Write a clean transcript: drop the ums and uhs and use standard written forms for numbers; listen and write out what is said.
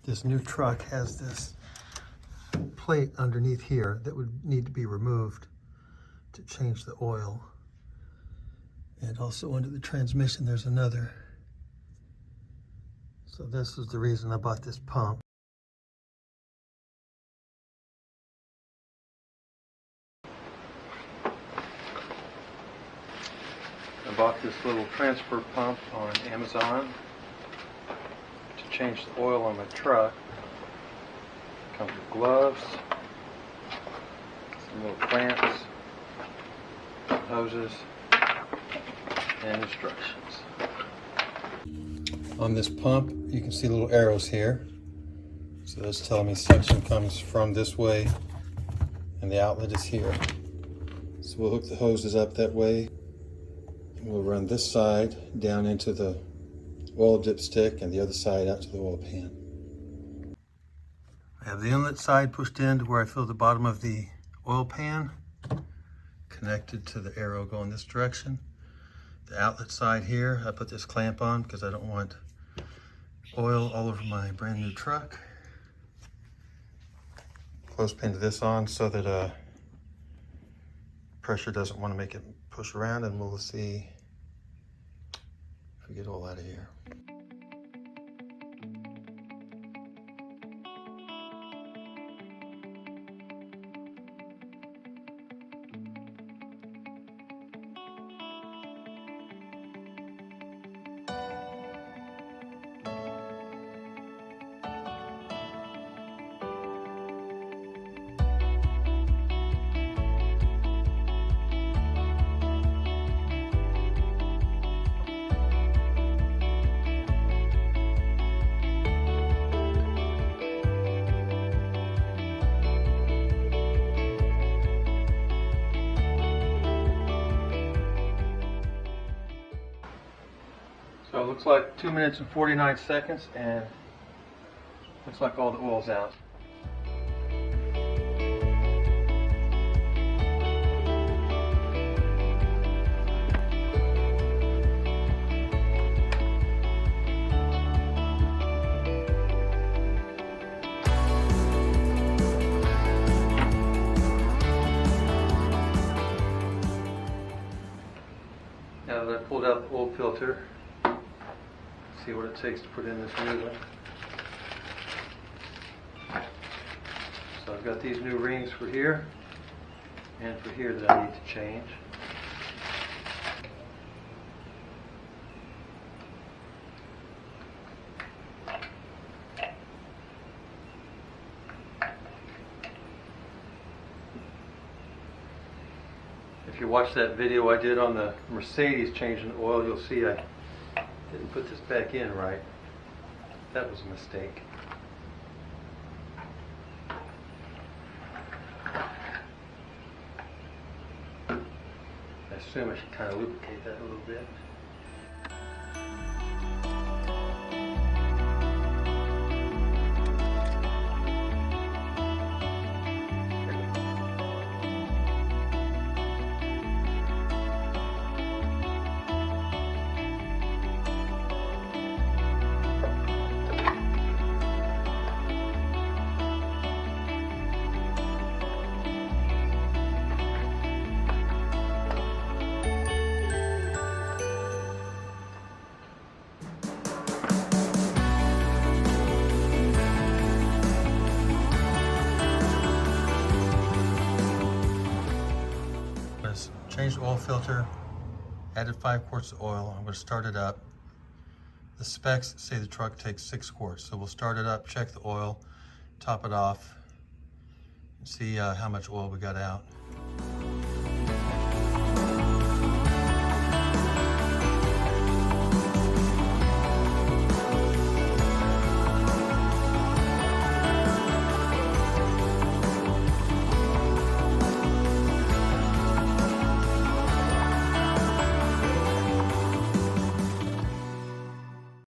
This new truck has this plate underneath here that would need to be removed to change the oil. And also under the transmission, there's another. So this is the reason I bought this pump. I bought this little transfer pump on Amazon to change the oil on my truck. It comes with gloves, some little clamps, hoses, and instructions. On this pump, you can see little arrows here. So that's telling me suction comes from this way and the outlet is here. So we'll hook the hoses up that way. We'll run this side down into the oil dipstick and the other side out to the oil pan. I have the inlet side pushed in to where I fill the bottom of the oil pan, connected to the arrow going this direction. The outlet side here, I put this clamp on because I don't want oil all over my brand new truck. Clothespin to this on so that pressure doesn't want to make it push around, and we'll see if we get oil out of here. So it looks like 2 minutes and 49 seconds, and looks like all the oil's out. Now that I pulled out the oil filter, see what it takes to put in this new one. So I've got these new rings for here and for here that I need to change. If you watch that video I did on the Mercedes changing the oil, you'll see I didn't put this back in right. That was a mistake. I assume I should kind of lubricate that a little bit. Changed the oil filter, added 5 quarts of oil. I'm going to start it up. The specs say the truck takes 6 quarts, so we'll start it up, check the oil, top it off, and see how much oil we got out.